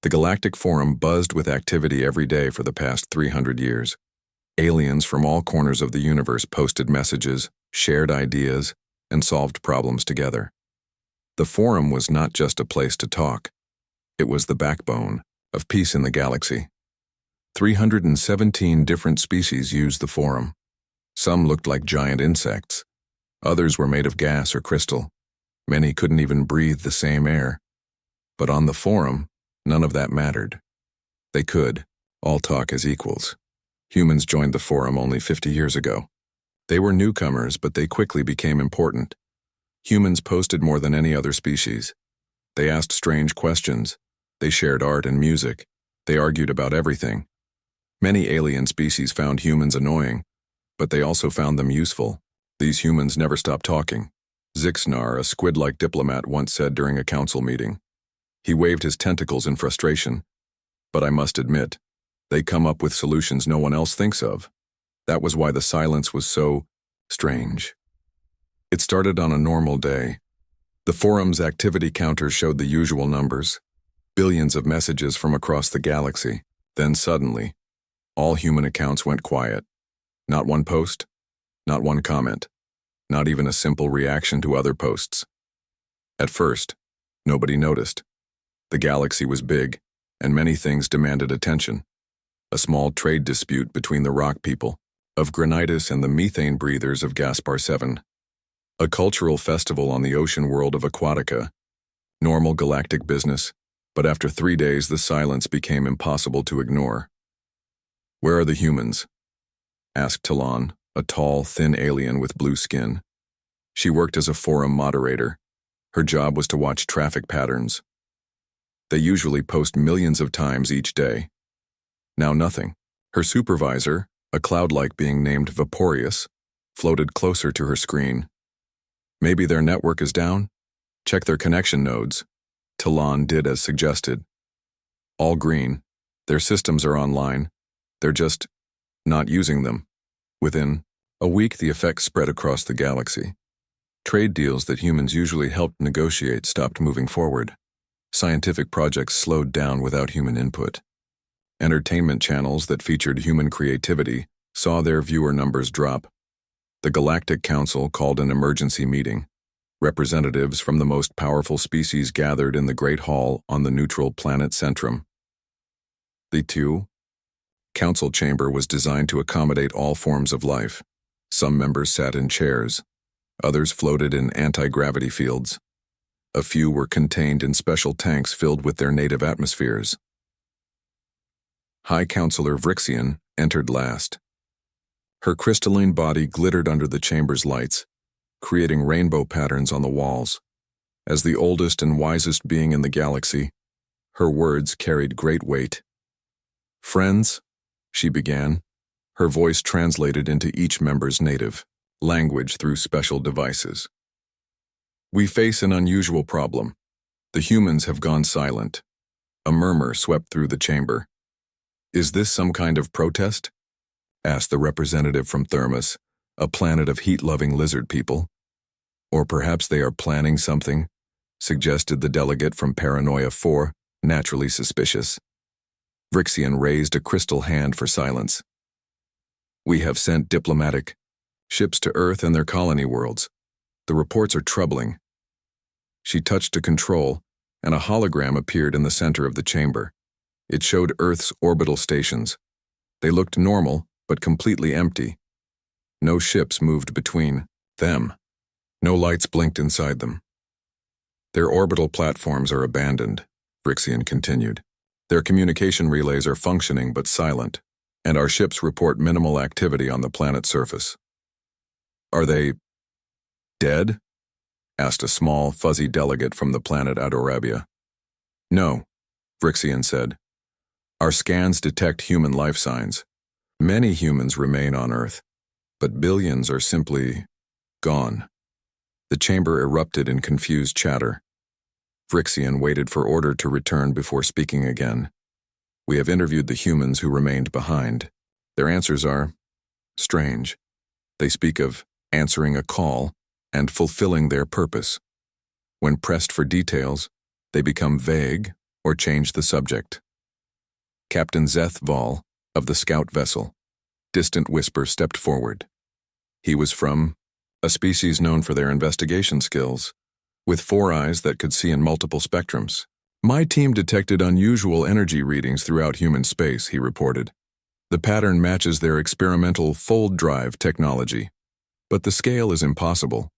The Galactic Forum buzzed with activity every day for the past 300 years. Aliens from all corners of the universe posted messages, shared ideas, and solved problems together. The forum was not just a place to talk. It was the backbone of peace in the galaxy. 317 different species used the forum. Some looked like giant insects. Others were made of gas or crystal. Many couldn't even breathe the same air. But on the forum, none of that mattered. They could all talk as equals. Humans joined the forum only 50 years ago. They were newcomers, but they quickly became important. Humans posted more than any other species. They asked strange questions. They shared art and music. They argued about everything. Many alien species found humans annoying, but they also found them useful. These humans never stopped talking. Zixnar, a squid-like diplomat, once said during a council meeting. He waved his tentacles in frustration. But I must admit, they come up with solutions no one else thinks of. That was why the silence was so strange. It started on a normal day. The forum's activity counter showed the usual numbers. Billions of messages from across the galaxy. Then suddenly, all human accounts went quiet. Not one post, not one comment, not even a simple reaction to other posts. At first, nobody noticed. The galaxy was big, and many things demanded attention. A small trade dispute between the rock people of Granitus and the methane breathers of Gaspar 7. A cultural festival on the ocean world of Aquatica. Normal galactic business, but after 3 days the silence became impossible to ignore. "Where are the humans?" asked Talon, a tall, thin alien with blue skin. She worked as a forum moderator. Her job was to watch traffic patterns. They usually post millions of times each day. Now nothing. Her supervisor, a cloud-like being named Vaporeus, floated closer to her screen. "Maybe their network is down? Check their connection nodes." Talon did as suggested. "All green. Their systems are online. They're just not using them." Within a week, the effects spread across the galaxy. Trade deals that humans usually helped negotiate stopped moving forward. Scientific projects slowed down without human input. Entertainment channels that featured human creativity saw their viewer numbers drop. The Galactic Council called an emergency meeting. Representatives from the most powerful species gathered in the Great Hall on the neutral planet Centrum. The council chamber was designed to accommodate all forms of life. Some members sat in chairs. Others floated in anti-gravity fields. A few were contained in special tanks filled with their native atmospheres. High Counselor Vrixian entered last. Her crystalline body glittered under the chamber's lights, creating rainbow patterns on the walls. As the oldest and wisest being in the galaxy, her words carried great weight. "Friends," she began, her voice translated into each member's native language through special devices. "We face an unusual problem. The humans have gone silent." A murmur swept through the chamber. "Is this some kind of protest?" asked the representative from Thermos, a planet of heat-loving lizard people. "Or perhaps they are planning something," suggested the delegate from Paranoia 4, naturally suspicious. Vrixian raised a crystal hand for silence. "We have sent diplomatic ships to Earth and their colony worlds. The reports are troubling." She touched a control, and a hologram appeared in the center of the chamber. It showed Earth's orbital stations. They looked normal, but completely empty. No ships moved between them. No lights blinked inside them. "Their orbital platforms are abandoned," Vrixian continued. "Their communication relays are functioning but silent, and our ships report minimal activity on the planet's surface." "Are they dead?" asked a small, fuzzy delegate from the planet Adorabia. "No," Vrixian said. "Our scans detect human life signs. Many humans remain on Earth, but billions are simply gone." The chamber erupted in confused chatter. Vrixian waited for order to return before speaking again. "We have interviewed the humans who remained behind. Their answers are strange. They speak of answering a call and fulfilling their purpose. When pressed for details, they become vague or change the subject. Captain Zeth Vol, of the scout vessel. Distant whisper stepped forward. He was from a species known for their investigation skills, with 4 eyes that could see in multiple spectrums. My team detected unusual energy readings throughout human space, he reported. The pattern matches their experimental fold drive technology. But the scale is impossible.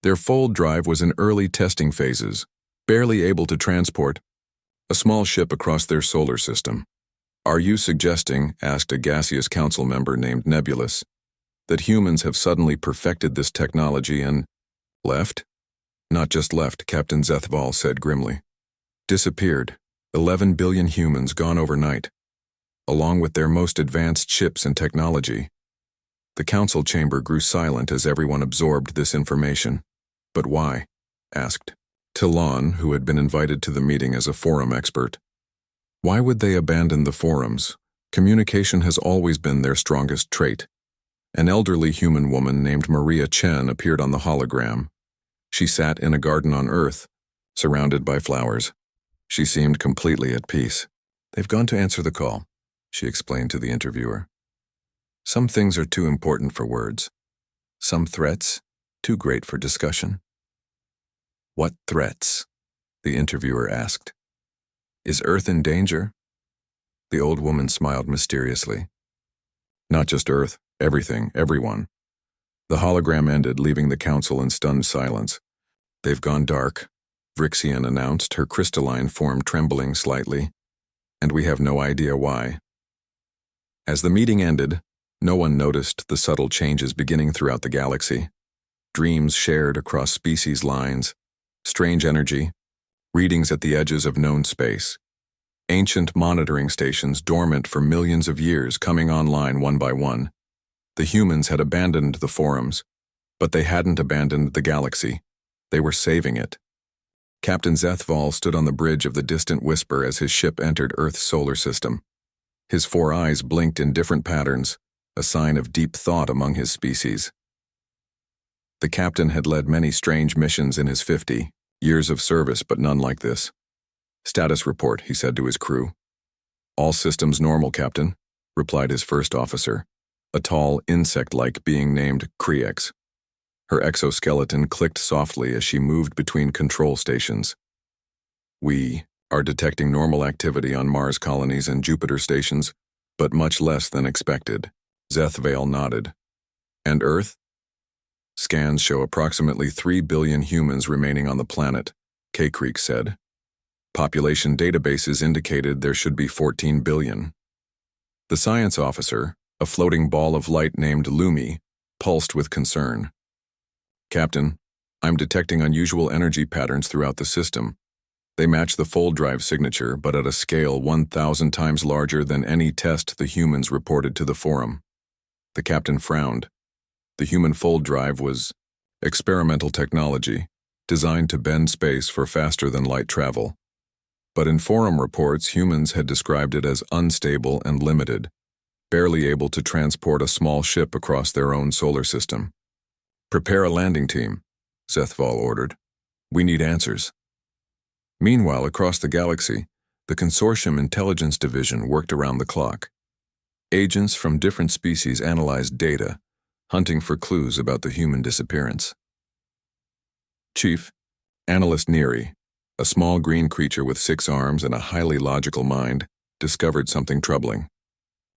Their fold drive was in early testing phases, barely able to transport a small ship across their solar system. Are you suggesting, asked a gaseous council member named Nebulous, that humans have suddenly perfected this technology and left? Not just left, Captain Zethval said grimly. Disappeared. 11 billion humans gone overnight, along with their most advanced ships and technology. The council chamber grew silent as everyone absorbed this information. But why? Asked Talon, who had been invited to the meeting as a forum expert. Why would they abandon the forums? Communication has always been their strongest trait. An elderly human woman named Maria Chen appeared on the hologram. She sat in a garden on Earth, surrounded by flowers. She seemed completely at peace. They've gone to answer the call, she explained to the interviewer. Some things are too important for words. Some threats, too great for discussion. What threats? The interviewer asked. Is Earth in danger? The old woman smiled mysteriously. Not just Earth, everything, everyone. The hologram ended, leaving the council in stunned silence. They've gone dark, Vrixian announced, her crystalline form trembling slightly, and we have no idea why. As the meeting ended, no one noticed the subtle changes beginning throughout the galaxy. Dreams shared across species lines, strange energy, readings at the edges of known space. Ancient monitoring stations dormant for millions of years coming online one by one. The humans had abandoned the forums, but they hadn't abandoned the galaxy. They were saving it. Captain Zethval stood on the bridge of the distant whisper as his ship entered Earth's solar system. His 4 eyes blinked in different patterns, a sign of deep thought among his species. The captain had led many strange missions in his 50 years of service, but none like this. Status report, he said to his crew. All systems normal, Captain, replied his first officer, a tall, insect-like being named Kriex. Her exoskeleton clicked softly as she moved between control stations. We are detecting normal activity on Mars colonies and Jupiter stations, but much less than expected. Zethvale nodded. And Earth? Scans show approximately 3 billion humans remaining on the planet, K-Creek said. Population databases indicated there should be 14 billion. The science officer, a floating ball of light named Lumi, pulsed with concern. Captain, I'm detecting unusual energy patterns throughout the system. They match the fold drive signature, but at a scale 1,000 times larger than any test the humans reported to the forum. The captain frowned. The human fold drive was experimental technology, designed to bend space for faster-than-light travel. But in forum reports, humans had described it as unstable and limited, barely able to transport a small ship across their own solar system. Prepare a landing team, Zethval ordered. We need answers. Meanwhile, across the galaxy, the Consortium Intelligence Division worked around the clock. Agents from different species analyzed data, hunting for clues about the human disappearance. Chief, Analyst Neri, a small green creature with 6 arms and a highly logical mind, discovered something troubling.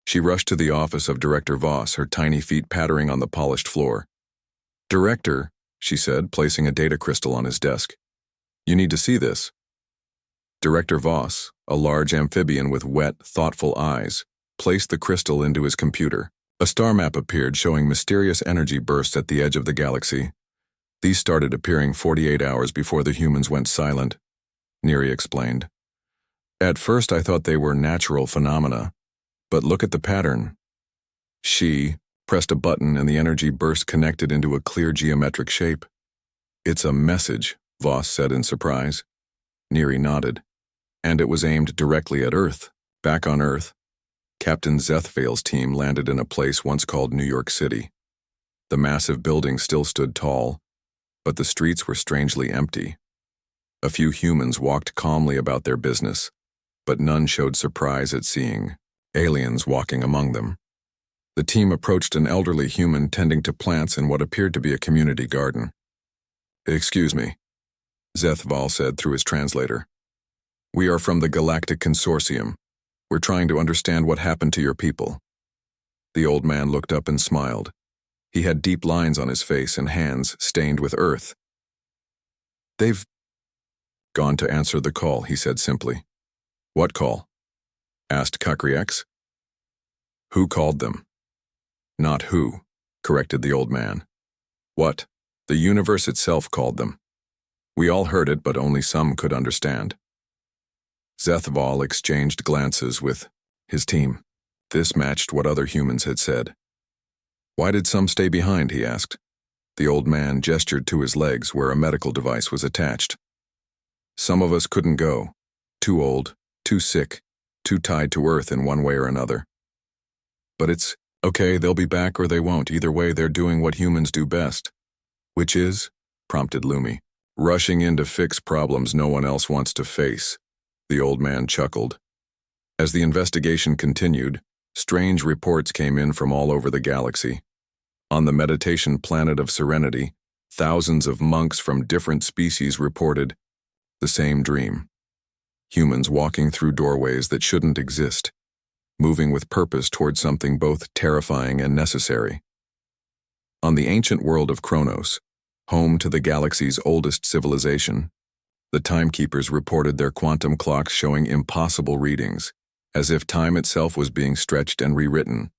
She rushed to the office of Director Voss, her tiny feet pattering on the polished floor. Director, she said, placing a data crystal on his desk. You need to see this. Director Voss, a large amphibian with wet, thoughtful eyes, placed the crystal into his computer. A star map appeared showing mysterious energy bursts at the edge of the galaxy. These started appearing 48 hours before the humans went silent, Neri explained. At first I thought they were natural phenomena, but look at the pattern. She pressed a button and the energy burst connected into a clear geometric shape. It's a message, Voss said in surprise. Neri nodded. And it was aimed directly at Earth. Back on Earth, Captain Zethvale's team landed in a place once called New York City. The massive building still stood tall, but the streets were strangely empty. A few humans walked calmly about their business, but none showed surprise at seeing aliens walking among them. The team approached an elderly human tending to plants in what appeared to be a community garden. "Excuse me," Zethval said through his translator. "We are from the Galactic Consortium. We're trying to understand what happened to your people." The old man looked up and smiled. He had deep lines on his face and hands stained with earth. "They've gone to answer the call," he said simply. "What call?" asked Kakrieks. "Who called them?" "Not who," corrected the old man. "What? The universe itself called them. We all heard it, but only some could understand." Zethval exchanged glances with his team. This matched what other humans had said. "Why did some stay behind?" he asked. The old man gestured to his legs where a medical device was attached. "Some of us couldn't go. Too old, too sick, too tied to Earth in one way or another. But it's okay, they'll be back or they won't. Either way, they're doing what humans do best." "Which is?" prompted Lumi. "Rushing in to fix problems no one else wants to face." The old man chuckled. As the investigation continued, strange reports came in from all over the galaxy. On the meditation planet of Serenity, thousands of monks from different species reported the same dream. Humans walking through doorways that shouldn't exist, moving with purpose toward something both terrifying and necessary. On the ancient world of Kronos, home to the galaxy's oldest civilization, the timekeepers reported their quantum clocks showing impossible readings, as if time itself was being stretched and rewritten.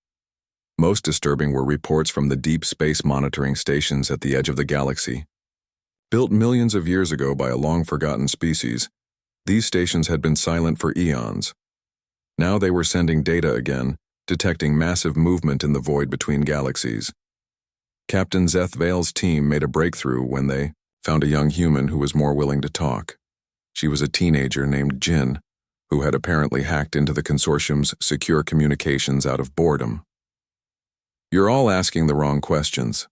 Most disturbing were reports from the deep space monitoring stations at the edge of the galaxy. Built millions of years ago by a long-forgotten species, these stations had been silent for eons. Now they were sending data again, detecting massive movement in the void between galaxies. Captain Zethval's team made a breakthrough when they found a young human who was more willing to talk. She was a teenager named Jin, who had apparently hacked into the consortium's secure communications out of boredom. "You're all asking the wrong questions,"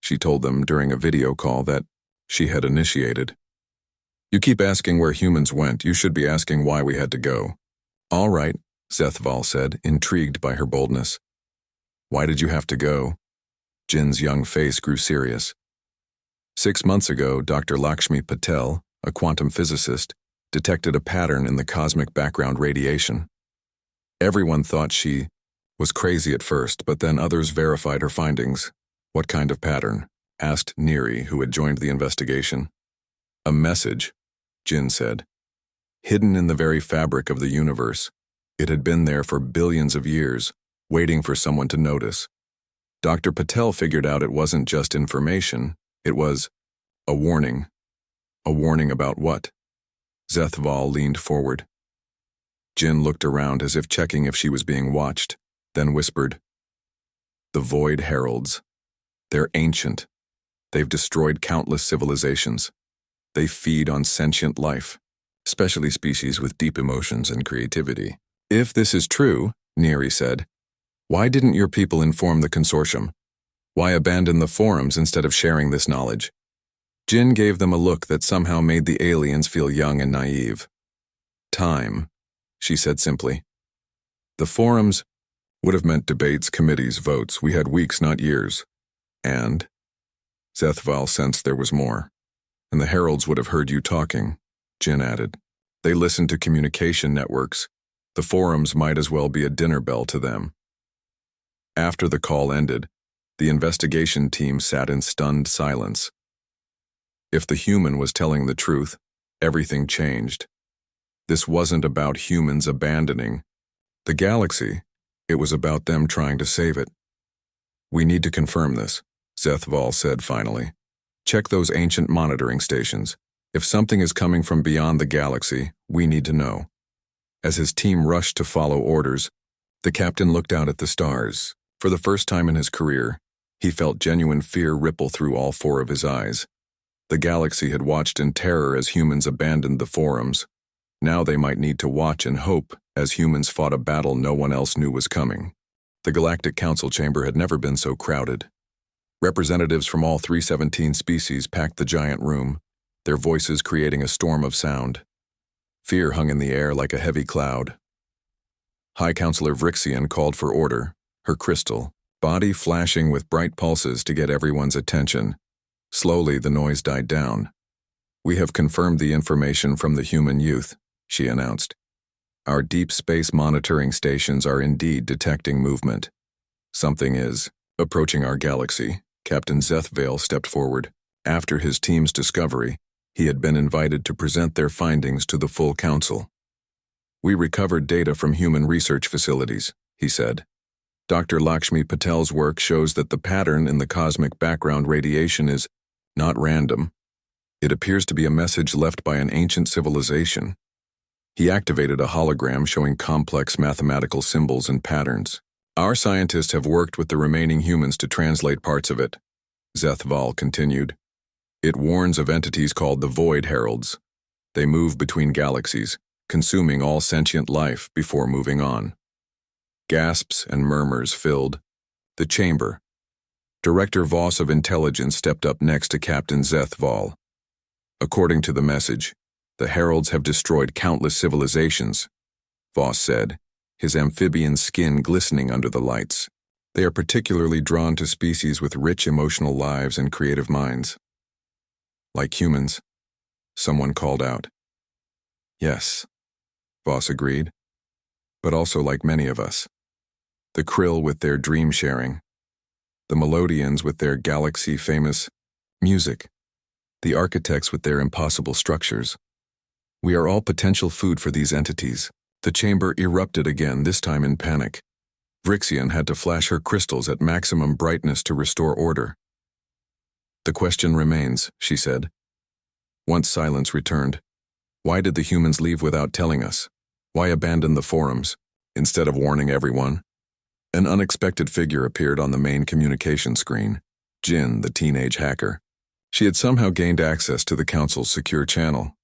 she told them during a video call that she had initiated. "You keep asking where humans went. You should be asking why we had to go." "All right," Zethval said, intrigued by her boldness. "Why did you have to go?" Jin's young face grew serious. 6 months ago, Dr. Lakshmi Patel, a quantum physicist, detected a pattern in the cosmic background radiation. Everyone thought she was crazy at first, but then others verified her findings. "What kind of pattern?" asked Neri, who had joined the investigation. "A message," Jin said. "Hidden in the very fabric of the universe. It had been there for billions of years, waiting for someone to notice. Dr. Patel figured out it wasn't just information, it was a warning." "A warning about what?" Zethval leaned forward. Jin looked around as if checking if she was being watched, then whispered, "The Void Heralds. They're ancient. They've destroyed countless civilizations. They feed on sentient life, especially species with deep emotions and creativity." "If this is true," Neri said, "why didn't your people inform the consortium? Why abandon the forums instead of sharing this knowledge?" Jin gave them a look that somehow made the aliens feel young and naive. "Time," she said simply. "The forums would have meant debates, committees, votes. We had weeks, not years. And," Zethval sensed there was more, "and the heralds would have heard you talking," Jin added. "They listen to communication networks. The forums might as well be a dinner bell to them." After the call ended, the investigation team sat in stunned silence. If the human was telling the truth, everything changed. This wasn't about humans abandoning the galaxy. It was about them trying to save it. "We need to confirm this," Zethval said finally. "Check those ancient monitoring stations. If something is coming from beyond the galaxy, we need to know." As his team rushed to follow orders, the captain looked out at the stars. For the first time in his career, he felt genuine fear ripple through all 4 of his eyes. The galaxy had watched in terror as humans abandoned the forums. Now they might need to watch and hope as humans fought a battle no one else knew was coming. The Galactic Council chamber had never been so crowded. Representatives from all 317 species packed the giant room, their voices creating a storm of sound. Fear hung in the air like a heavy cloud. High Counselor Vrixian called for order, her crystal body flashing with bright pulses to get everyone's attention. Slowly, the noise died down. "We have confirmed the information from the human youth," she announced. "Our deep space monitoring stations are indeed detecting movement. Something is approaching our galaxy." Captain Zethvale stepped forward. After his team's discovery, he had been invited to present their findings to the full council. "We recovered data from human research facilities," he said. "Dr. Lakshmi Patel's work shows that the pattern in the cosmic background radiation is not random. It appears to be a message left by an ancient civilization." He activated a hologram showing complex mathematical symbols and patterns. "Our scientists have worked with the remaining humans to translate parts of it," Zethval continued. "It warns of entities called the Void Heralds. They move between galaxies, consuming all sentient life before moving on." Gasps and murmurs filled the chamber. Director Voss of Intelligence stepped up next to Captain Zethval. "According to the message, the Heralds have destroyed countless civilizations," Voss said, his amphibian skin glistening under the lights. "They are particularly drawn to species with rich emotional lives and creative minds." "Like humans," someone called out. "Yes," Voss agreed, "but also like many of us. The Krill with their dream sharing, the Melodians with their galaxy-famous music, the architects with their impossible structures. We are all potential food for these entities." The chamber erupted again, this time in panic. Vrixian had to flash her crystals at maximum brightness to restore order. "The question remains," she said. Once silence returned, "Why did the humans leave without telling us? Why abandon the forums, instead of warning everyone?" An unexpected figure appeared on the main communication screen, Jin, the teenage hacker. She had somehow gained access to the Council's secure channel.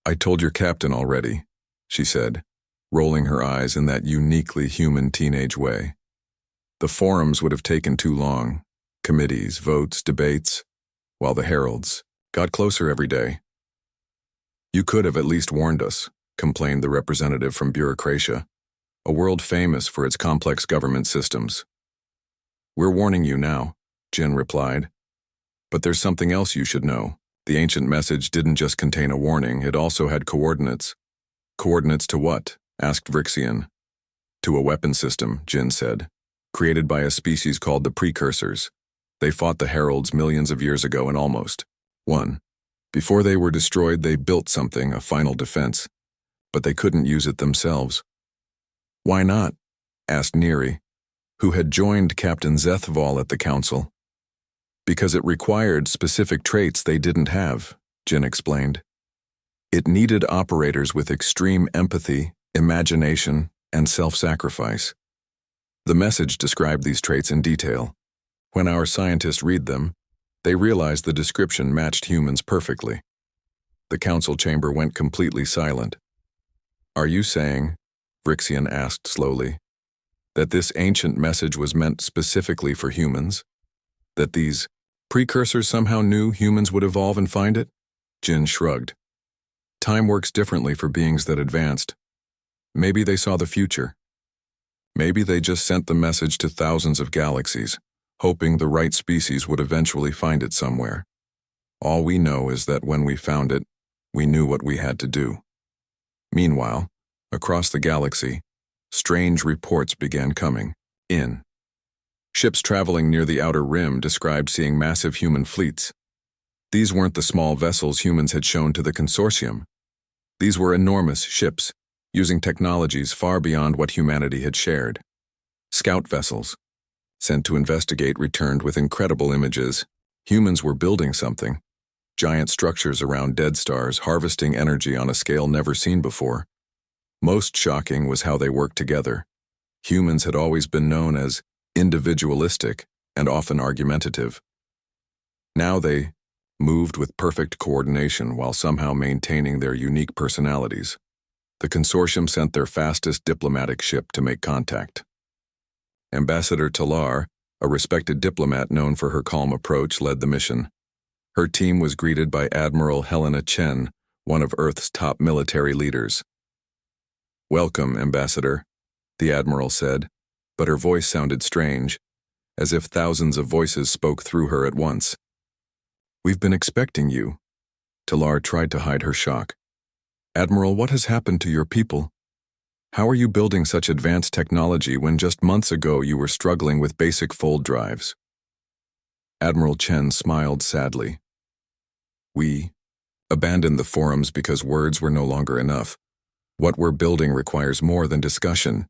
"I told your captain already," she said, rolling her eyes in that uniquely human teenage way. "The forums would have taken too long. Committees, votes, debates, while the heralds got closer every day." "You could have at least warned us," complained the representative from Bureaucratia, a world famous for its complex government systems. "We're warning you now," Jin replied. "But there's something else you should know. The ancient message didn't just contain a warning, it also had coordinates." "Coordinates to what?" asked Vrixian. "To a weapon system," Jin said, "created by a species called the Precursors. They fought the Heralds millions of years ago and almost won. Before they were destroyed, they built something, a final defense. But they couldn't use it themselves." "Why not?" asked Neri, who had joined Captain Zethval at the council. "Because it required specific traits they didn't have," Jin explained. "It needed operators with extreme empathy, imagination, and self-sacrifice." The message described these traits in detail. When our scientists read them, they realized the description matched humans perfectly. The council chamber went completely silent. "Are you saying," Vrixian asked slowly, "that this ancient message was meant specifically for humans? That these precursors somehow knew humans would evolve and find it?" Jin shrugged. "Time works differently for beings that advanced. Maybe they saw the future. Maybe they just sent the message to thousands of galaxies, hoping the right species would eventually find it somewhere. All we know is that when we found it, we knew what we had to do." Meanwhile, across the galaxy, strange reports began coming in. Ships traveling near the outer rim described seeing massive human fleets. These weren't the small vessels humans had shown to the consortium. These were enormous ships, using technologies far beyond what humanity had shared. Scout vessels, sent to investigate, returned with incredible images. Humans were building something. Giant structures around dead stars, harvesting energy on a scale never seen before. Most shocking was how they worked together. Humans had always been known as individualistic and often argumentative. Now they moved with perfect coordination while somehow maintaining their unique personalities. The consortium sent their fastest diplomatic ship to make contact. Ambassador Talar, a respected diplomat known for her calm approach, led the mission. Her team was greeted by Admiral Helena Chen, one of Earth's top military leaders. "Welcome, Ambassador," the Admiral said, but her voice sounded strange, as if thousands of voices spoke through her at once. "We've been expecting you." Talar tried to hide her shock. "Admiral, what has happened to your people? How are you building such advanced technology when just months ago you were struggling with basic fold drives?" Admiral Chen smiled sadly. "We abandoned the forums because words were no longer enough. What we're building requires more than discussion.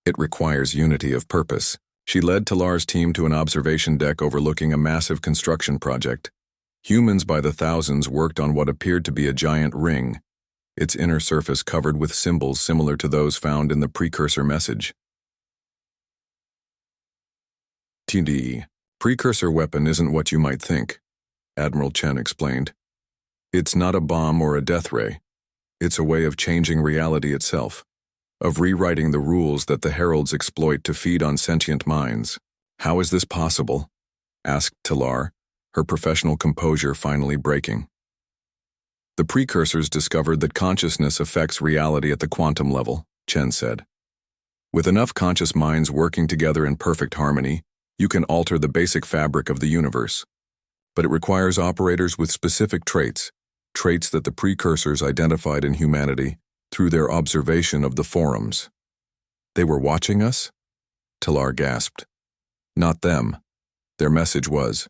It requires unity of purpose." She led Talar's team to an observation deck overlooking a massive construction project. Humans by the thousands worked on what appeared to be a giant ring, its inner surface covered with symbols similar to those found in the precursor message. "TD, precursor weapon isn't what you might think," Admiral Chen explained. "It's not a bomb or a death ray. It's a way of changing reality itself, of rewriting the rules that the heralds exploit to feed on sentient minds." "How is this possible?" asked Talar, her professional composure finally breaking. "The precursors discovered that consciousness affects reality at the quantum level," Chen said. "With enough conscious minds working together in perfect harmony, you can alter the basic fabric of the universe. But it requires operators with specific traits that the precursors identified in humanity through their observation of the forums." "They were watching us?" Talar gasped. "Not them. Their message was,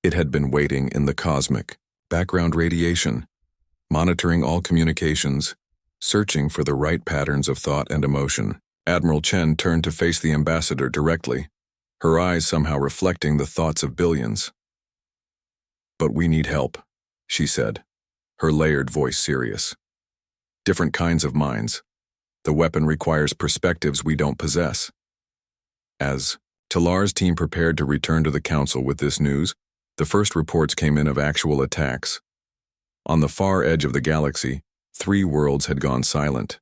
it had been waiting in the cosmic background radiation, monitoring all communications, searching for the right patterns of thought and emotion." Admiral Chen turned to face the ambassador directly, her eyes somehow reflecting the thoughts of billions. "But we need help," she said, her layered voice serious. "Different kinds of minds. The weapon requires perspectives we don't possess." As Talar's team prepared to return to the council with this news, the first reports came in of actual attacks. On the far edge of the galaxy, 3 worlds had gone silent.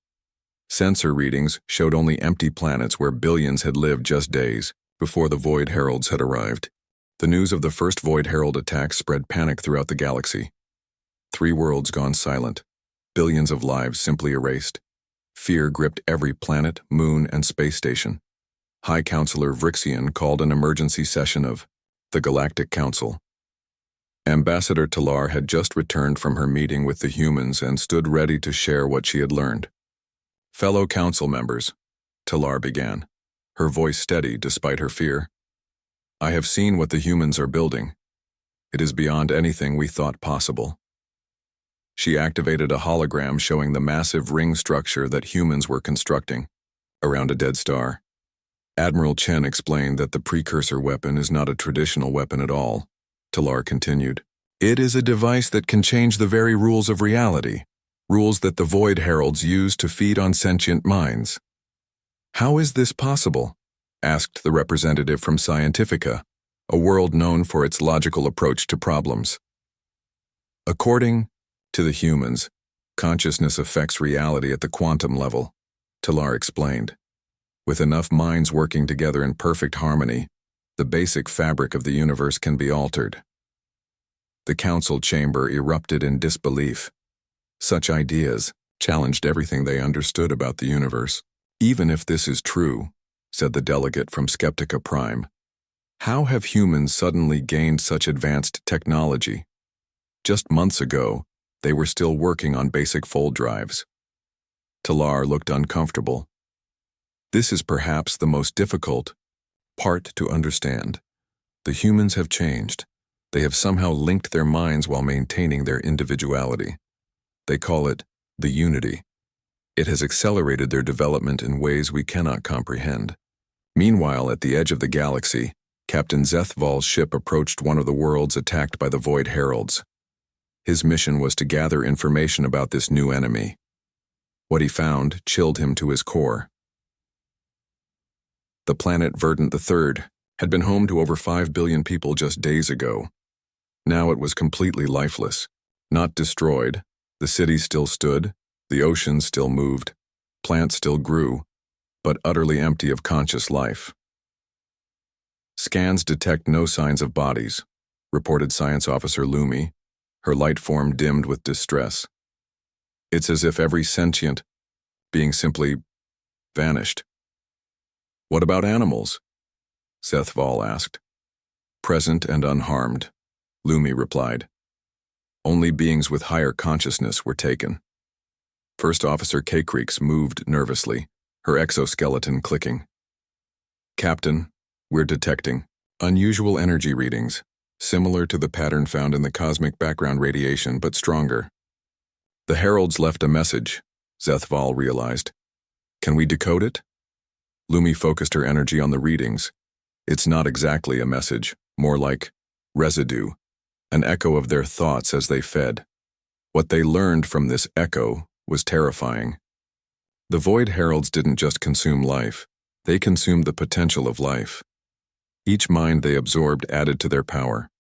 Sensor readings showed only empty planets where billions had lived just days before the Void Heralds had arrived. The news of the first Void Herald attack spread panic throughout the galaxy. 3 worlds gone silent, billions of lives simply erased. Fear gripped every planet, moon, and space station. High Counselor Vrixian called an emergency session of the Galactic Council. Ambassador Talar had just returned from her meeting with the humans and stood ready to share what she had learned. "Fellow council members," Talar began, her voice steady despite her fear. "I have seen what the humans are building. It is beyond anything we thought possible." She activated a hologram showing the massive ring structure that humans were constructing around a dead star. Admiral Chen explained that the precursor weapon is not a traditional weapon at all. Talar continued, "It is a device that can change the very rules of reality, rules that the Void Heralds use to feed on sentient minds." "How is this possible?" asked the representative from Scientifica, a world known for its logical approach to problems. "According to the humans, consciousness affects reality at the quantum level," Talar explained. "With enough minds working together in perfect harmony, the basic fabric of the universe can be altered." The council chamber erupted in disbelief. Such ideas challenged everything they understood about the universe. "Even if this is true," said the delegate from Skeptica Prime, "how have humans suddenly gained such advanced technology? Just months ago, they were still working on basic fold drives." Talar looked uncomfortable. "This is perhaps the most difficult part to understand. The humans have changed. They have somehow linked their minds while maintaining their individuality. They call it the unity. It has accelerated their development in ways we cannot comprehend." Meanwhile, at the edge of the galaxy, Captain Zethval's ship approached one of the worlds attacked by the Void Heralds. His mission was to gather information about this new enemy. What he found chilled him to his core. The planet Verdant III had been home to over 5 billion people just days ago. Now it was completely lifeless. Not destroyed, the city still stood, the oceans still moved, plants still grew, but utterly empty of conscious life. "Scans detect no signs of bodies," reported Science Officer Lumi, her light form dimmed with distress. It's as if every sentient being simply vanished. What about animals? Zethval asked. Present and unharmed, Lumi replied. Only beings with higher consciousness were taken. First Officer K-Creeks moved nervously, her exoskeleton clicking. Captain, we're detecting unusual energy readings, similar to the pattern found in the cosmic background radiation, but stronger. The heralds left a message, Zethval realized. Can we decode it? Lumi focused her energy on the readings. It's not exactly a message, more like residue, an echo of their thoughts as they fed. What they learned from this echo was terrifying. The Void Heralds didn't just consume life, they consumed the potential of life. Each mind they absorbed added to their power.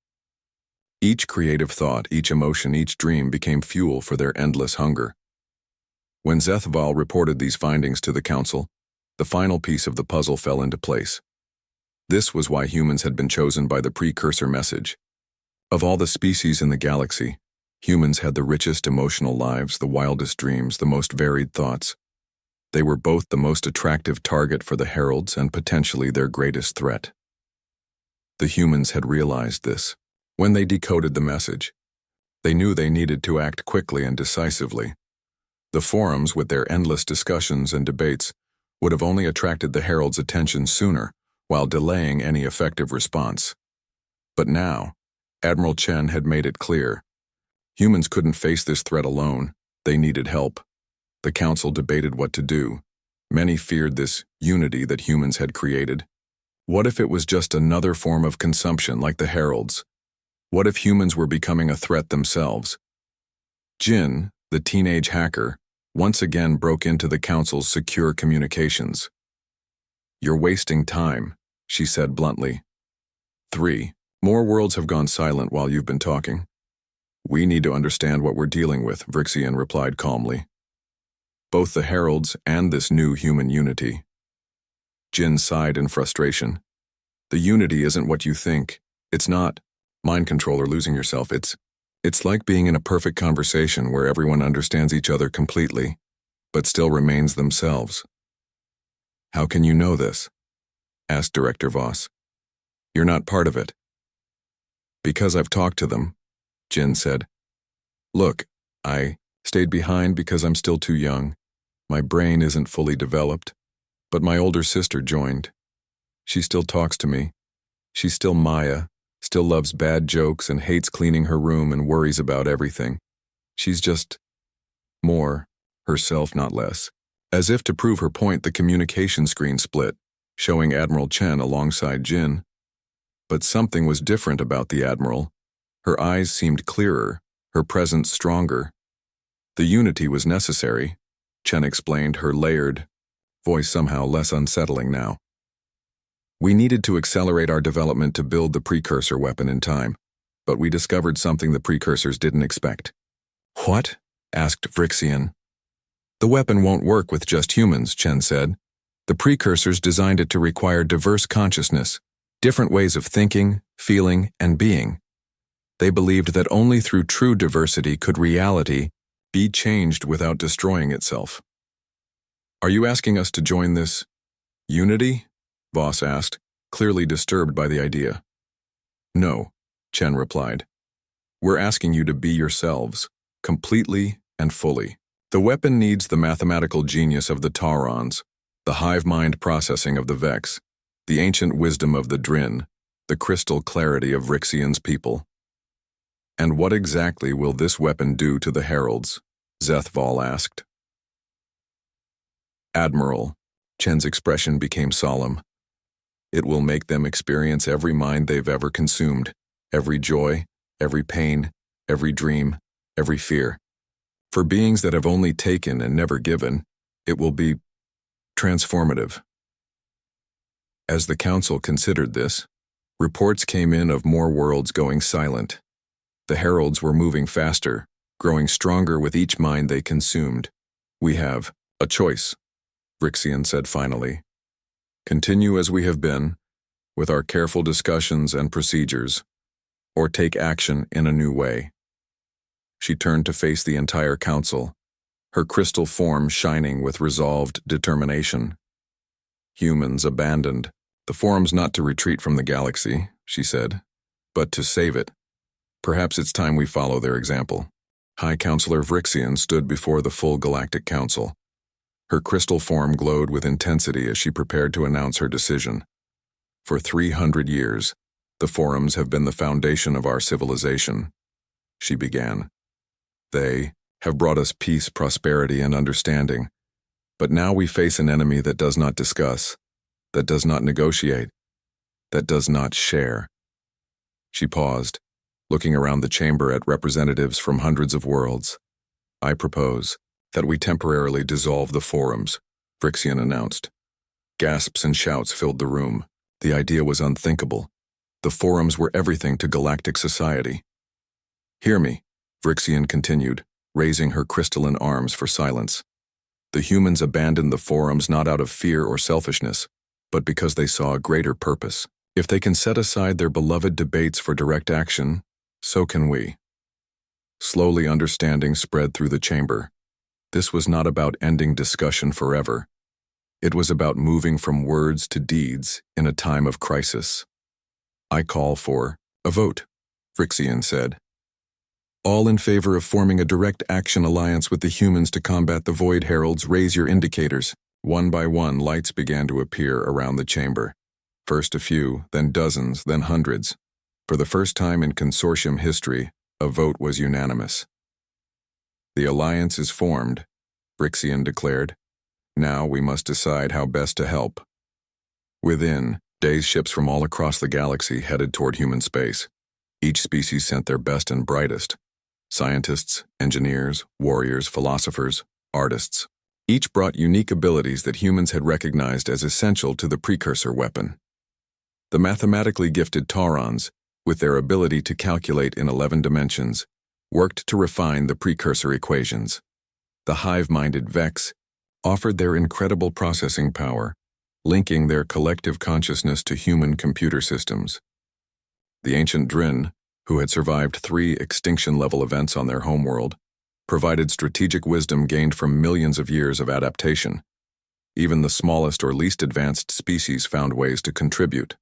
Each creative thought, each emotion, each dream became fuel for their endless hunger. When Zethval reported these findings to the Council, the final piece of the puzzle fell into place. This was why humans had been chosen by the precursor message. Of all the species in the galaxy, humans had the richest emotional lives, the wildest dreams, the most varied thoughts. They were both the most attractive target for the heralds and potentially their greatest threat. The humans had realized this. When they decoded the message, they knew they needed to act quickly and decisively. The forums, with their endless discussions and debates, would have only attracted the heralds' attention sooner, while delaying any effective response. But now, Admiral Chen had made it clear. Humans couldn't face this threat alone. They needed help. The Council debated what to do. Many feared this unity that humans had created. What if it was just another form of consumption like the heralds? What if humans were becoming a threat themselves? Jin, the teenage hacker, once again broke into the Council's secure communications. You're wasting time, she said bluntly. 3. More worlds have gone silent while you've been talking. We need to understand what we're dealing with, Vrixian replied calmly. Both the heralds and this new human unity. Jin sighed in frustration. The unity isn't what you think. It's not mind control or losing yourself. It's like being in a perfect conversation where everyone understands each other completely, but still remains themselves. How can you know this? Asked Director Voss. You're not part of it. Because I've talked to them, Jin said. Look, I stayed behind because I'm still too young. My brain isn't fully developed, but my older sister joined. She still talks to me. She's still Maya, still loves bad jokes and hates cleaning her room and worries about everything. She's just more herself, not less. As if to prove her point, the communication screen split, showing Admiral Chen alongside Jin. But something was different about the Admiral. Her eyes seemed clearer, her presence stronger. The unity was necessary, Chen explained, her layered voice somehow less unsettling now. We needed to accelerate our development to build the precursor weapon in time, but we discovered something the precursors didn't expect. What? Asked Vrixian. The weapon won't work with just humans, Chen said. The precursors designed it to require diverse consciousness, different ways of thinking, feeling, and being. They believed that only through true diversity could reality be changed without destroying itself. Are you asking us to join this unity? Voss asked, clearly disturbed by the idea. No, Chen replied. We're asking you to be yourselves, completely and fully. The weapon needs the mathematical genius of the Taurons, the hive mind processing of the Vex, the ancient wisdom of the Drin, the crystal clarity of Vrixian's people. And what exactly will this weapon do to the heralds? Zethval asked. Admiral, Chen's expression became solemn. It will make them experience every mind they've ever consumed, every joy, every pain, every dream, every fear. For beings that have only taken and never given, it will be transformative. As the Council considered this, reports came in of more worlds going silent. The heralds were moving faster, growing stronger with each mind they consumed. We have a choice, Vrixian said finally. Continue as we have been, with our careful discussions and procedures, or take action in a new way. She turned to face the entire Council, her crystal form shining with resolved determination. Humans abandoned. The forum's not to retreat from the galaxy, she said, but to save it. Perhaps it's time we follow their example. High Counselor Vrixian stood before the full Galactic Council. Her crystal form glowed with intensity as she prepared to announce her decision. For 300 years, the forums have been the foundation of our civilization, she began. They have brought us peace, prosperity, and understanding. But now we face an enemy that does not discuss, that does not negotiate, that does not share. She paused, looking around the chamber at representatives from hundreds of worlds. I propose that we temporarily dissolve the forums, Vrixian announced. Gasps and shouts filled the room. The idea was unthinkable. The forums were everything to galactic society. Hear me, Vrixian continued, raising her crystalline arms for silence. The humans abandoned the forums not out of fear or selfishness, but because they saw a greater purpose. If they can set aside their beloved debates for direct action, so can we. Slowly understanding spread through the chamber. This was not about ending discussion forever. It was about moving from words to deeds in a time of crisis. I call for a vote, Vrixian said. All in favor of forming a direct action alliance with the humans to combat the Void Heralds, raise your indicators. One by one, lights began to appear around the chamber. First a few, then dozens, then hundreds. For the first time in consortium history, a vote was unanimous. The alliance is formed, Vrixian declared. Now we must decide how best to help. Within days, ships from all across the galaxy headed toward human space. Each species sent their best and brightest. Scientists, engineers, warriors, philosophers, artists. Each brought unique abilities that humans had recognized as essential to the precursor weapon. The mathematically gifted Taurons, with their ability to calculate in 11 dimensions, worked to refine the precursor equations. The hive-minded Vex offered their incredible processing power, linking their collective consciousness to human computer systems. The ancient Drin, who had survived 3 extinction-level events on their homeworld, provided strategic wisdom gained from millions of years of adaptation. Even the smallest or least advanced species found ways to contribute.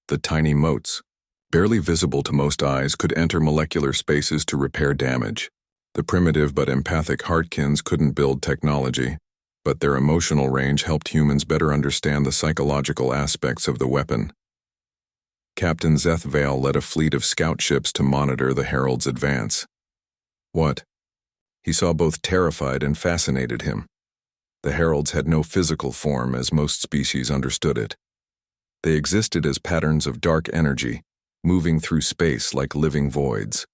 The tiny motes, barely visible to most eyes, could enter molecular spaces to repair damage. The primitive but empathic Heartkins couldn't build technology, but their emotional range helped humans better understand the psychological aspects of the weapon. Captain Zeth Vale led a fleet of scout ships to monitor the Herald's advance. What? He saw both terrified and fascinated him. The Heralds had no physical form as most species understood it. They existed as patterns of dark energy, moving through space like living voids.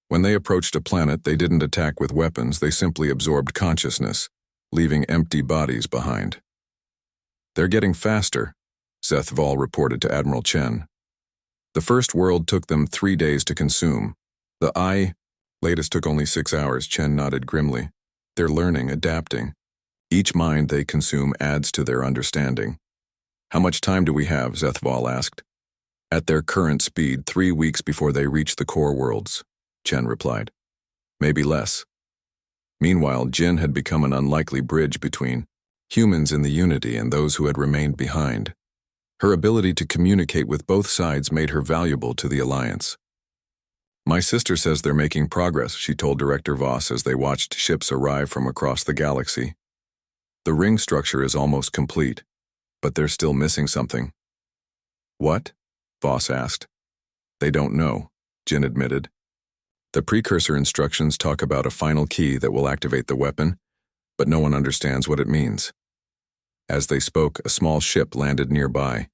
When they approached a planet, they didn't attack with weapons, they simply absorbed consciousness, leaving empty bodies behind. They're getting faster, Zeth Val reported to Admiral Chen. The first world took them 3 days to consume. The latest took only 6 hours, Chen nodded grimly. They're learning, adapting. Each mind they consume adds to their understanding. How much time do we have? Zeth Val asked. At their current speed, 3 weeks before they reach the core worlds, Chen replied. Maybe less. Meanwhile, Jin had become an unlikely bridge between humans in the Unity and those who had remained behind. Her ability to communicate with both sides made her valuable to the Alliance. My sister says they're making progress, she told Director Voss as they watched ships arrive from across the galaxy. The ring structure is almost complete, but they're still missing something. What? Voss asked. They don't know, Jin admitted. The precursor instructions talk about a final key that will activate the weapon, but no one understands what it means. As they spoke, a small ship landed nearby.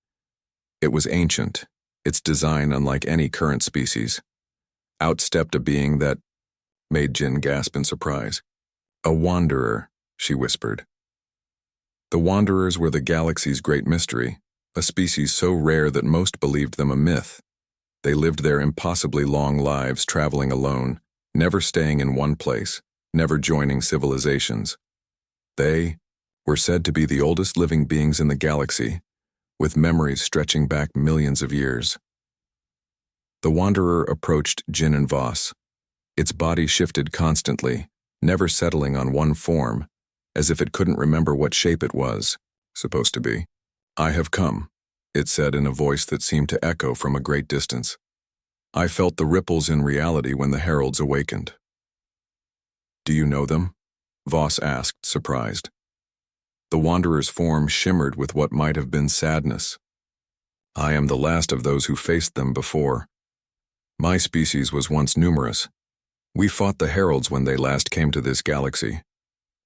It was ancient, its design unlike any current species. Out stepped a being that made Jin gasp in surprise. A wanderer, she whispered. The wanderers were the galaxy's great mystery, a species so rare that most believed them a myth. They lived their impossibly long lives traveling alone, never staying in one place, never joining civilizations. They were said to be the oldest living beings in the galaxy, with memories stretching back millions of years. The wanderer approached Jin and Voss. Its body shifted constantly, never settling on one form, as if it couldn't remember what shape it was supposed to be. "I have come," it said in a voice that seemed to echo from a great distance. I felt the ripples in reality when the heralds awakened. "Do you know them?" Voss asked, surprised. The wanderer's form shimmered with what might have been sadness. "I am the last of those who faced them before. My species was once numerous. We fought the heralds when they last came to this galaxy.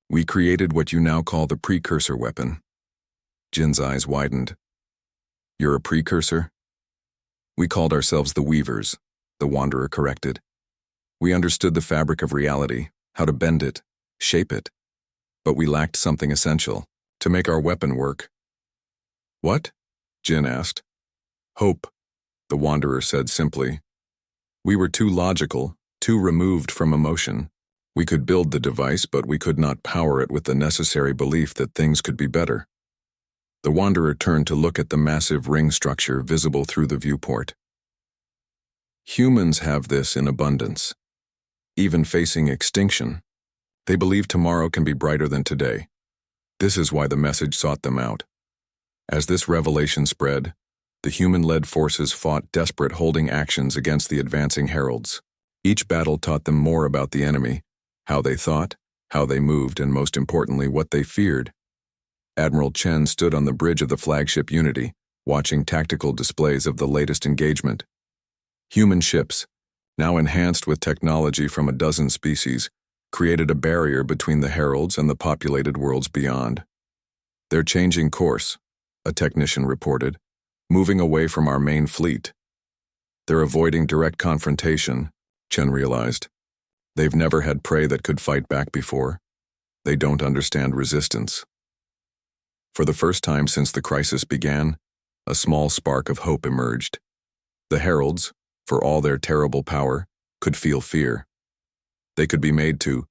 We created what you now call the precursor weapon." Jin's eyes widened. "You're a precursor?" "We called ourselves the Weavers," the wanderer corrected. "We understood the fabric of reality, how to bend it, shape it. But we lacked something essential, to make our weapon work." "What?" Jin asked. "Hope," the wanderer said simply. "We were too logical, too removed from emotion. We could build the device, but we could not power it with the necessary belief that things could be better." The wanderer turned to look at the massive ring structure visible through the viewport. "Humans have this in abundance. Even facing extinction, they believe tomorrow can be brighter than today. This is why the message sought them out. As this revelation spread, the human-led forces fought desperate holding actions against the advancing heralds. Each battle taught them more about the enemy, how they thought, how they moved, and most importantly, what they feared. Admiral Chen stood on the bridge of the flagship Unity, watching tactical displays of the latest engagement. Human ships, now enhanced with technology from a dozen species, created a barrier between the heralds and the populated worlds beyond. "They're changing course," a technician reported, "moving away from our main fleet. They're avoiding direct confrontation," Chen realized. "They've never had prey that could fight back before. They don't understand resistance." For the first time since the crisis began, a small spark of hope emerged. The heralds, for all their terrible power, could feel fear. They could be made to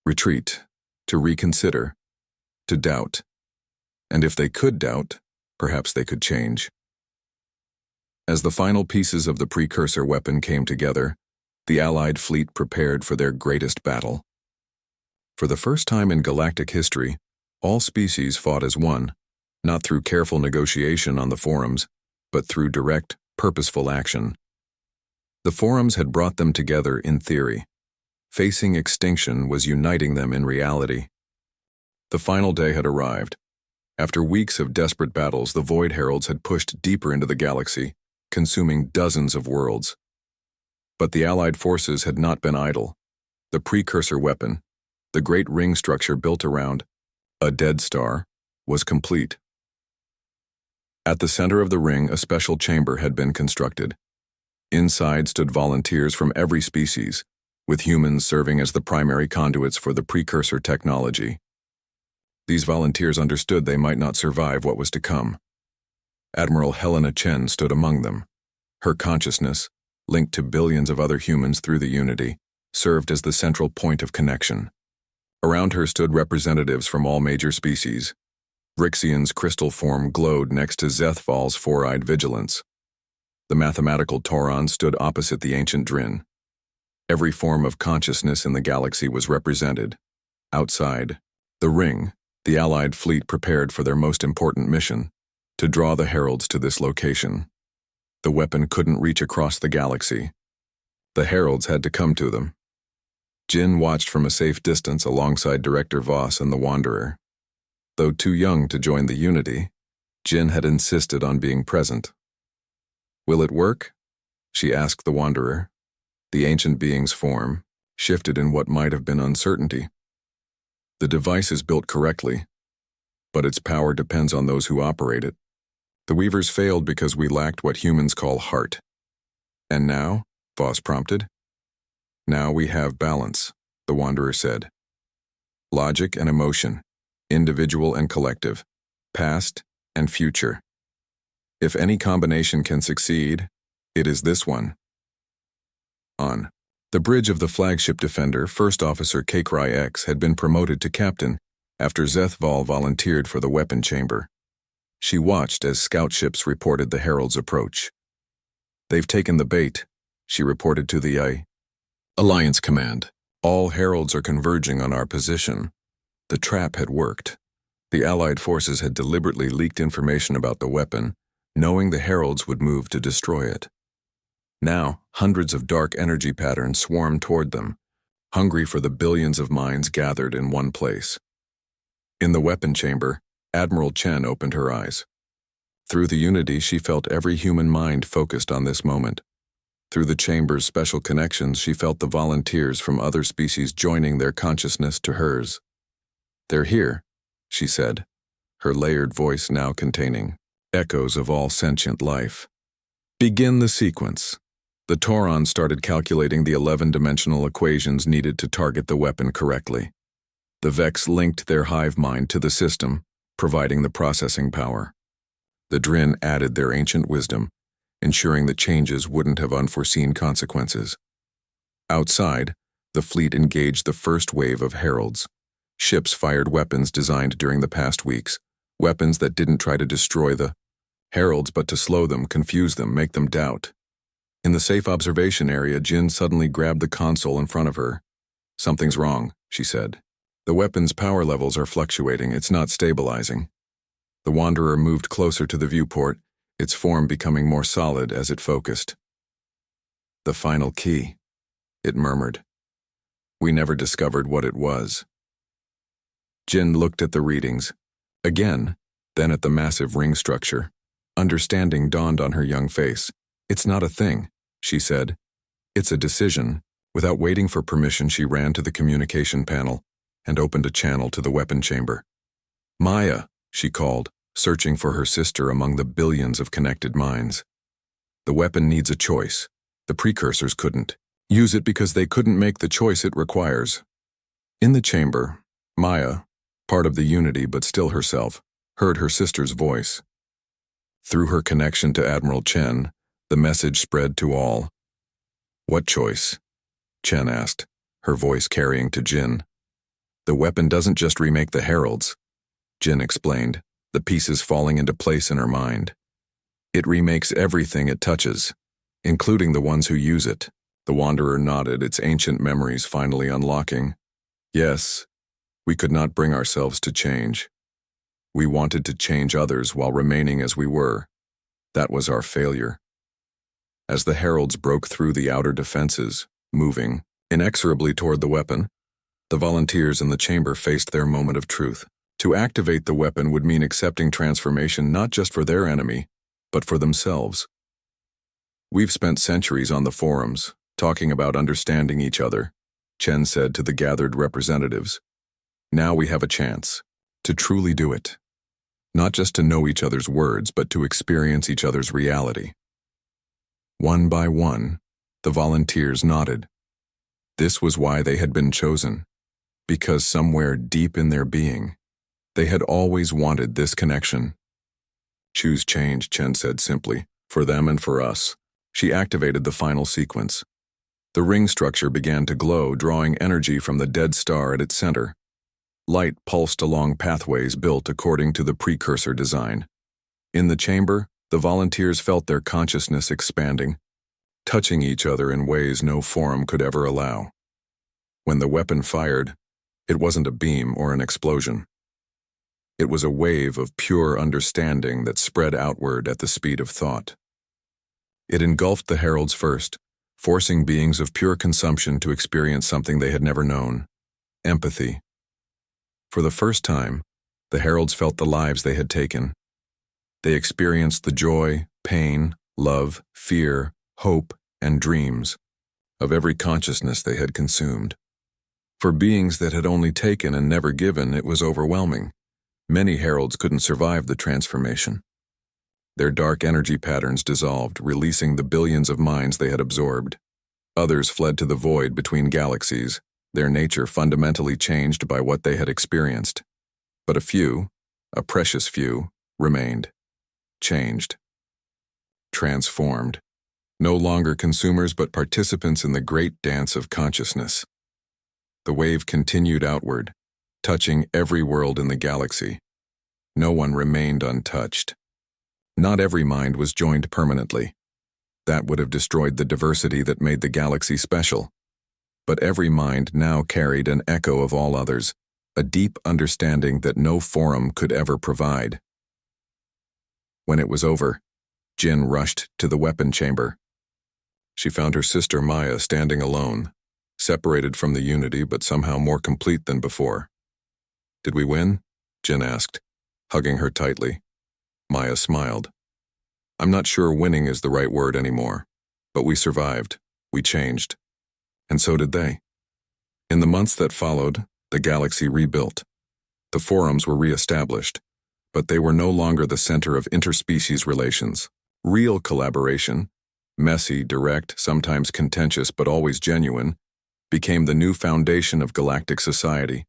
retreat, to reconsider, to doubt. And if they could doubt, perhaps they could change. As the final pieces of the precursor weapon came together, the Allied fleet prepared for their greatest battle. For the first time in galactic history, all species fought as one, not through careful negotiation on the forums, but through direct, purposeful action. The forums had brought them together in theory. Facing extinction was uniting them in reality. The final day had arrived. After weeks of desperate battles, the Void Heralds had pushed deeper into the galaxy, consuming dozens of worlds. But the Allied forces had not been idle. The precursor weapon, the great ring structure built around a dead star, was complete. At the center of the ring, a special chamber had been constructed. Inside stood volunteers from every species, with humans serving as the primary conduits for the precursor technology. These volunteers understood they might not survive what was to come. Admiral Helena Chen stood among them. Her consciousness, linked to billions of other humans through the Unity, served as the central point of connection. Around her stood representatives from all major species. Brixian's crystal form glowed next to Zethval's four-eyed vigilance. The mathematical Tauron stood opposite the ancient Drin. Every form of consciousness in the galaxy was represented. Outside the ring, the Allied fleet prepared for their most important mission, to draw the heralds to this location. The weapon couldn't reach across the galaxy. The heralds had to come to them. Jin watched from a safe distance alongside Director Voss and the Wanderer. Though too young to join the Unity, Jin had insisted on being present. "Will it work?" she asked the Wanderer. The ancient being's form shifted in what might have been uncertainty. "The device is built correctly, but its power depends on those who operate it. The Weavers failed because we lacked what humans call heart." "And now?" Voss prompted. "Now we have balance," the Wanderer said. "Logic and emotion, individual and collective, past and future. If any combination can succeed, it is this one." On the bridge of the flagship Defender, First Officer Kakrai X had been promoted to captain after Zethval volunteered for the weapon chamber. She watched as scout ships reported the herald's approach. "They've taken the bait," she reported to the Alliance Command. All heralds are converging on our position. The trap had worked. The Allied forces had deliberately leaked information about the weapon, knowing the heralds would move to destroy it. Now, hundreds of dark energy patterns swarmed toward them, hungry for the billions of minds gathered in one place. In the weapon chamber, Admiral Chen opened her eyes. Through the unity, she felt every human mind focused on this moment. Through the chamber's special connections, she felt the volunteers from other species joining their consciousness to hers. "They're here," she said, her layered voice now containing echoes of all sentient life. "Begin the sequence." The Tauron started calculating the 11-dimensional equations needed to target the weapon correctly. The Vex linked their hive mind to the system, providing the processing power. The Drin added their ancient wisdom, ensuring the changes wouldn't have unforeseen consequences. Outside, the fleet engaged the first wave of heralds. Ships fired weapons designed during the past weeks, weapons that didn't try to destroy the heralds but to slow them, confuse them, make them doubt. In the safe observation area, Jin suddenly grabbed the console in front of her. "Something's wrong," she said. "The weapon's power levels are fluctuating, it's not stabilizing." The Wanderer moved closer to the viewport, its form becoming more solid as it focused. "The final key," it murmured. "We never discovered what it was." Jin looked at the readings. Again, then at the massive ring structure. Understanding dawned on her young face. "It's not a thing," she said. "It's a decision." Without waiting for permission, she ran to the communication panel and opened a channel to the weapon chamber. "Maya," she called, searching for her sister among the billions of connected minds. "The weapon needs a choice. The precursors couldn't use it because they couldn't make the choice it requires." In the chamber, Maya, part of the unity but still herself, heard her sister's voice. Through her connection to Admiral Chen, the message spread to all. "What choice?" Chen asked, her voice carrying to Jin. "The weapon doesn't just remake the heralds," Jin explained, the pieces falling into place in her mind. "It remakes everything it touches, including the ones who use it." The Wanderer nodded, its ancient memories finally unlocking. "Yes, we could not bring ourselves to change. We wanted to change others while remaining as we were. That was our failure." As the heralds broke through the outer defenses, moving inexorably toward the weapon, the volunteers in the chamber faced their moment of truth. To activate the weapon would mean accepting transformation not just for their enemy, but for themselves. "We've spent centuries on the forums, talking about understanding each other," Chen said to the gathered representatives. "Now we have a chance to truly do it. Not just to know each other's words, but to experience each other's reality." One by one, the volunteers nodded. This was why they had been chosen, because somewhere deep in their being, they had always wanted this connection. "Choose change," Chen said simply, "for them and for us." She activated the final sequence. The ring structure began to glow, drawing energy from the dead star at its center. Light pulsed along pathways built according to the precursor design. In the chamber, the volunteers felt their consciousness expanding, touching each other in ways no forum could ever allow. When the weapon fired, it wasn't a beam or an explosion. It was a wave of pure understanding that spread outward at the speed of thought. It engulfed the heralds first, forcing beings of pure consumption to experience something they had never known: empathy. For the first time, the heralds felt the lives they had taken. They experienced the joy, pain, love, fear, hope, and dreams of every consciousness they had consumed. For beings that had only taken and never given, it was overwhelming. Many heralds couldn't survive the transformation. Their dark energy patterns dissolved, releasing the billions of minds they had absorbed. Others fled to the void between galaxies, their nature fundamentally changed by what they had experienced. But a few, a precious few, remained. Changed. Transformed. No longer consumers but participants in the great dance of consciousness. The wave continued outward, touching every world in the galaxy. No one remained untouched. Not every mind was joined permanently. That would have destroyed the diversity that made the galaxy special. But every mind now carried an echo of all others, a deep understanding that no forum could ever provide. When it was over, Jin rushed to the weapon chamber. She found her sister Maya standing alone, separated from the unity but somehow more complete than before. "Did we win?" Jin asked, hugging her tightly. Maya smiled. "I'm not sure winning is the right word anymore, but we survived, we changed. And so did they." In the months that followed, the galaxy rebuilt. The forums were re-established, but they were no longer the center of interspecies relations. Real collaboration, messy, direct, sometimes contentious but always genuine, became the new foundation of galactic society.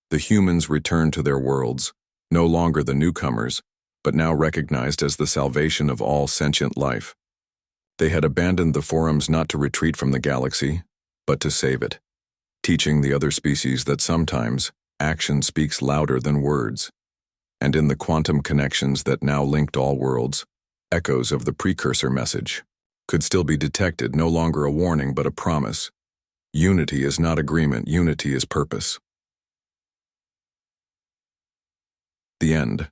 The humans returned to their worlds, no longer the newcomers, but now recognized as the salvation of all sentient life. They had abandoned the forums not to retreat from the galaxy, but to save it, teaching the other species that sometimes action speaks louder than words. And in the quantum connections that now linked all worlds, echoes of the precursor message could still be detected, no longer a warning but a promise. Unity is not agreement, unity is purpose. The end.